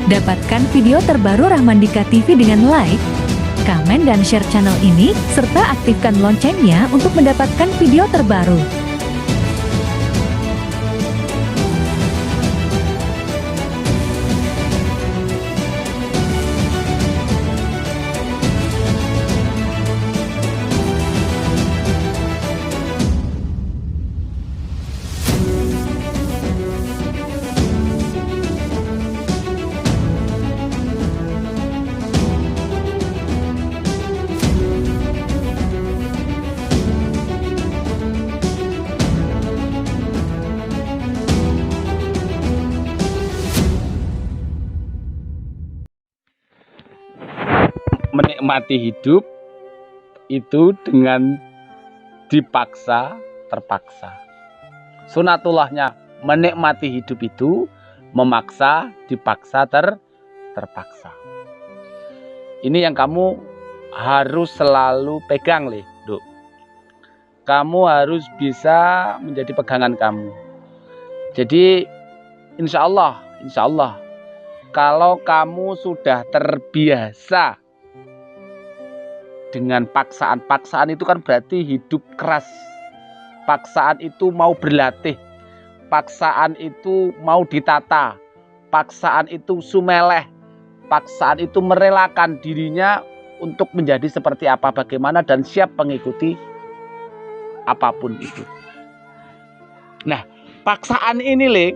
Dapatkan video terbaru Rahmandika TV dengan like, komen, dan share channel ini, serta aktifkan loncengnya untuk mendapatkan video terbaru. Menikmati hidup itu dengan dipaksa, terpaksa. Sunatullahnya menikmati hidup itu memaksa, dipaksa, terpaksa. Ini yang kamu harus selalu pegang, Duk. Kamu harus bisa menjadi pegangan kamu. Jadi insya Allah, kalau kamu sudah terbiasa dengan paksaan itu kan berarti hidup keras. Paksaan itu mau berlatih, paksaan itu mau ditata, paksaan itu sumeleh, paksaan itu merelakan dirinya untuk menjadi seperti apa, bagaimana, dan siap mengikuti apapun itu. Nah, paksaan ini,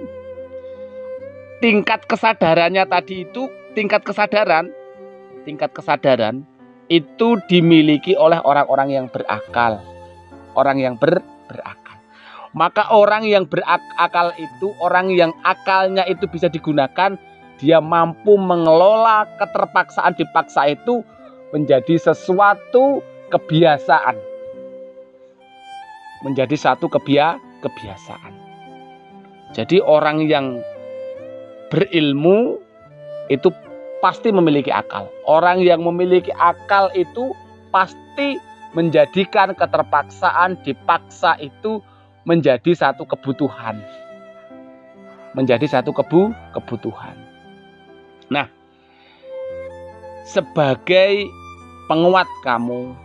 tingkat kesadarannya tadi itu, tingkat kesadaran itu dimiliki oleh orang-orang yang berakal. Orang yang berakal. Maka orang yang berakal itu, orang yang akalnya itu bisa digunakan, dia mampu mengelola keterpaksaan dipaksa itu menjadi sesuatu kebiasaan. Menjadi satu kebiasaan. Jadi orang yang berilmu itu pasti memiliki akal. Orang yang memiliki akal itu pasti menjadikan keterpaksaan dipaksa itu menjadi satu kebutuhan. Menjadi satu kebutuhan. Nah, sebagai penguat kamu,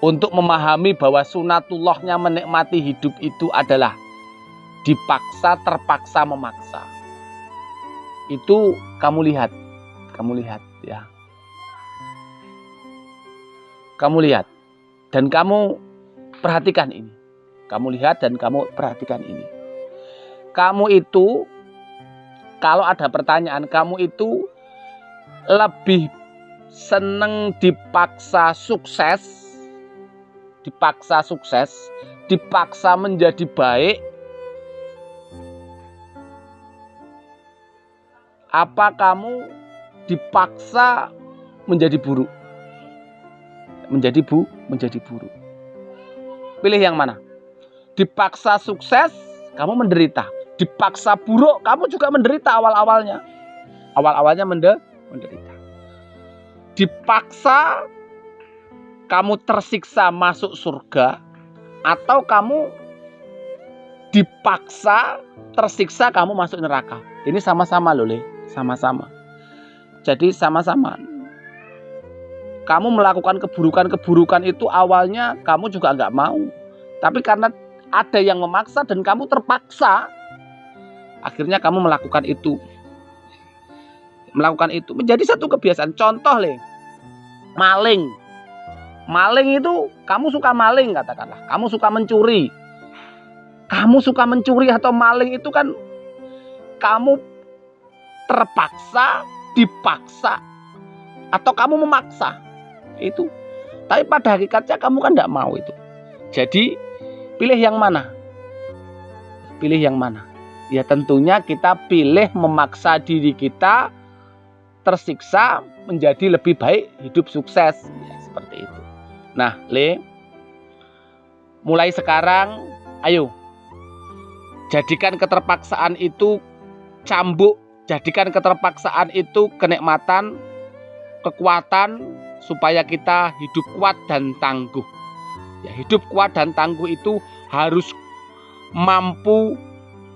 untuk memahami bahwa sunatullahnya menikmati hidup itu adalah dipaksa, terpaksa, memaksa. Itu kamu lihat ya. Kamu lihat dan kamu perhatikan ini. Kamu lihat dan kamu perhatikan ini. Kamu itu, kalau ada pertanyaan, kamu itu lebih seneng dipaksa sukses, dipaksa menjadi baik, apa kamu dipaksa menjadi buruk? Menjadi buruk. Pilih yang mana? Dipaksa sukses, kamu menderita. Dipaksa buruk, kamu juga menderita awal-awalnya. Awal-awalnya menderita. Dipaksa, kamu tersiksa masuk surga, atau kamu dipaksa, tersiksa, kamu masuk neraka. Ini sama-sama loh, sama-sama. Jadi sama-sama. Kamu melakukan keburukan itu awalnya kamu juga nggak mau. Tapi karena ada yang memaksa dan kamu terpaksa, akhirnya kamu melakukan itu. Melakukan itu menjadi satu kebiasaan. Contoh, maling. Maling itu, kamu suka maling katakanlah. Kamu suka mencuri. Kamu suka mencuri atau maling itu kan kamu terpaksa, dipaksa, atau kamu memaksa itu. Tapi pada hakikatnya kamu kan tidak mau itu. Jadi pilih yang mana? Pilih yang mana? Ya tentunya kita pilih memaksa diri kita tersiksa menjadi lebih baik, hidup sukses. Ya, seperti itu. Nah, mulai sekarang ayo jadikan keterpaksaan itu cambuk, jadikan keterpaksaan itu kenikmatan, kekuatan, supaya kita hidup kuat dan tangguh. Ya, hidup kuat dan tangguh itu harus mampu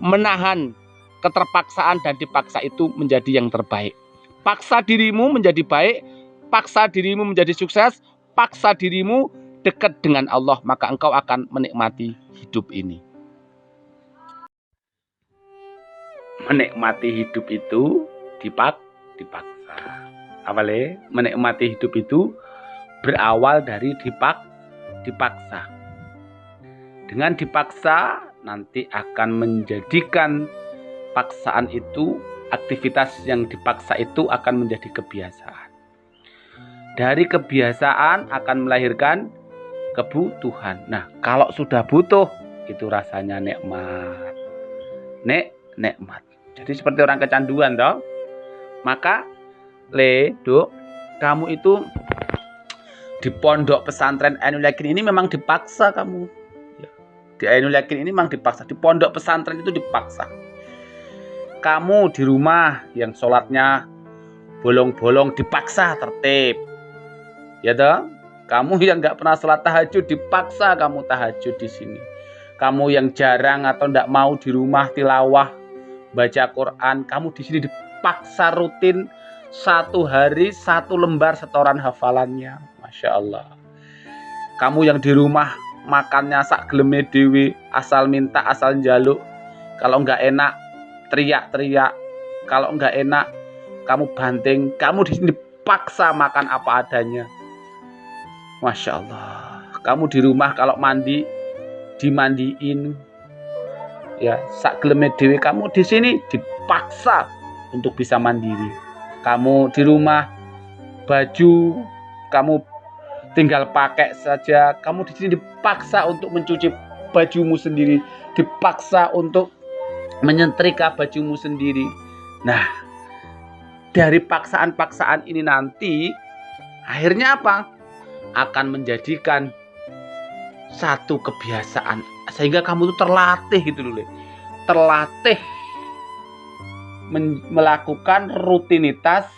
menahan keterpaksaan dan dipaksa itu menjadi yang terbaik. Paksa dirimu menjadi baik, paksa dirimu menjadi sukses, paksa dirimu dekat dengan Allah, maka engkau akan menikmati hidup ini. Menikmati hidup itu dipaksa. Awalnya menikmati hidup itu berawal dari dipaksa. Dengan dipaksa nanti akan menjadikan paksaan itu, aktivitas yang dipaksa itu akan menjadi kebiasaan. Dari kebiasaan akan melahirkan kebutuhan. Nah, kalau sudah butuh, itu rasanya nikmat. Nikmat. Jadi seperti orang kecanduan toh. Maka Duk, kamu itu di pondok pesantren Ainul Yakin ini memang dipaksa kamu. Di Ainul Yakin ini memang dipaksa. Di pondok pesantren itu dipaksa. Kamu di rumah yang sholatnya bolong-bolong dipaksa tertib. Ya toh? Kamu yang nggak pernah sholat tahajud dipaksa kamu tahajud di sini. Kamu yang jarang atau nggak mau di rumah tilawah baca Quran, kamu di sini dipaksa rutin 1 hari 1 lembar setoran hafalannya. Masya Allah. Kamu yang di rumah makannya sak geleme dewe, asal minta asal njaluk. Kalau nggak enak teriak-teriak. Kalau nggak enak kamu banting. Kamu di sini dipaksa makan apa adanya. Masya Allah. Kamu di rumah kalau mandi dimandiin. Ya, sak geleme dewe, kamu di sini dipaksa untuk bisa mandiri. Kamu di rumah baju kamu tinggal pakai saja. Kamu di sini dipaksa untuk mencuci bajumu sendiri, dipaksa untuk menyetrika bajumu sendiri. Nah, dari paksaan-paksaan ini nanti akhirnya apa? Akan menjadikan satu kebiasaan sehingga kamu tuh terlatih gitu loh. Terlatih melakukan rutinitas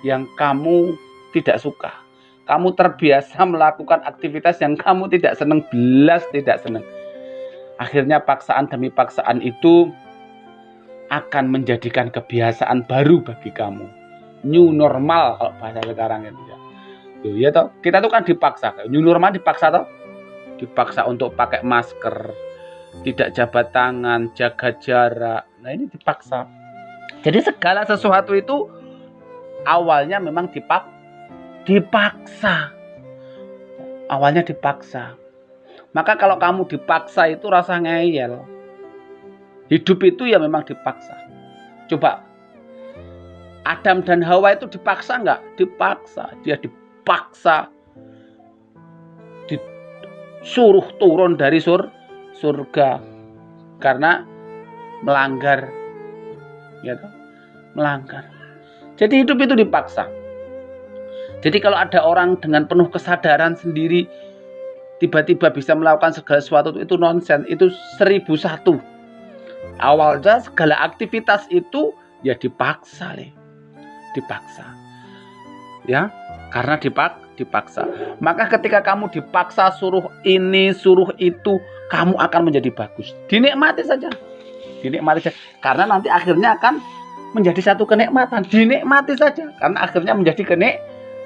yang kamu tidak suka. Kamu terbiasa melakukan aktivitas yang kamu tidak senang, belas tidak senang. Akhirnya paksaan demi paksaan itu akan menjadikan kebiasaan baru bagi kamu. New normal kalau bahasa sekarang itu ya. Loh, ya toh, kita tuh kan dipaksa. New normal dipaksa toh? Dipaksa untuk pakai masker, tidak jabat tangan, jaga jarak. Nah, ini dipaksa. Jadi segala sesuatu itu awalnya memang dipaksa. Awalnya dipaksa. Maka kalau kamu dipaksa itu rasa ngeyel. Hidup itu ya memang dipaksa. Coba Adam dan Hawa itu dipaksa nggak? Dipaksa. Dia dipaksa. Disuruh turun dari surga karena melanggar. Ya toh? Melanggar. Jadi hidup itu dipaksa. Jadi kalau ada orang dengan penuh kesadaran sendiri tiba-tiba bisa melakukan segala sesuatu itu nonsen, itu 1001. Awalnya segala aktivitas itu ya dipaksa, dipaksa. Ya, karena dipaksa. Maka ketika kamu dipaksa suruh ini, suruh itu, kamu akan menjadi bagus. Dinikmati saja. Dinikmati saja. Karena nanti akhirnya akan menjadi satu kenikmatan. Dinikmati saja. Karena akhirnya menjadi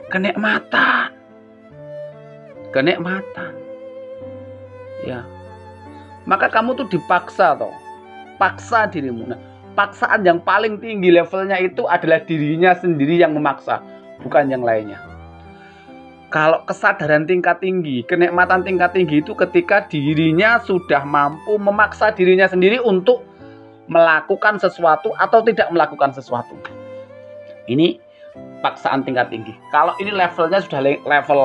kenikmatan. Kenikmatan. Ya. Maka kamu tuh dipaksa toh. Paksa dirimu. Nah, paksaan yang paling tinggi levelnya itu adalah dirinya sendiri yang memaksa, bukan yang lainnya. Kalau kesadaran tingkat tinggi, kenikmatan tingkat tinggi itu ketika dirinya sudah mampu memaksa dirinya sendiri untuk melakukan sesuatu atau tidak melakukan sesuatu. Ini paksaan tingkat tinggi. Kalau ini levelnya sudah level,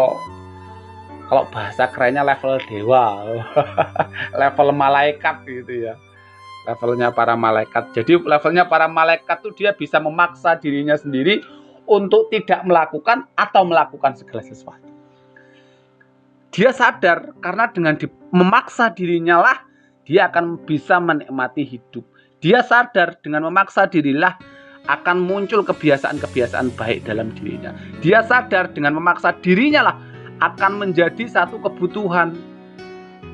kalau bahasa kerennya level dewa, level malaikat gitu ya. Levelnya para malaikat. Jadi levelnya para malaikat tuh dia bisa memaksa dirinya sendiri untuk tidak melakukan atau melakukan segala sesuatu. Dia sadar karena dengan memaksa dirinya lah dia akan bisa menikmati hidup. Dia sadar dengan memaksa dirilah akan muncul kebiasaan-kebiasaan baik dalam dirinya. Dia sadar dengan memaksa dirinya lah akan menjadi satu kebutuhan.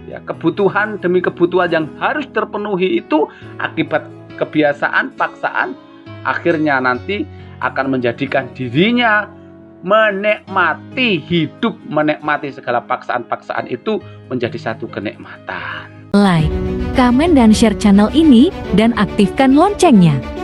Ya, kebutuhan demi kebutuhan yang harus terpenuhi itu akibat kebiasaan, paksaan, akhirnya nanti akan menjadikan dirinya menikmati hidup, menikmati segala paksaan-paksaan itu menjadi satu kenikmatan. Like, komen, dan share channel ini dan aktifkan loncengnya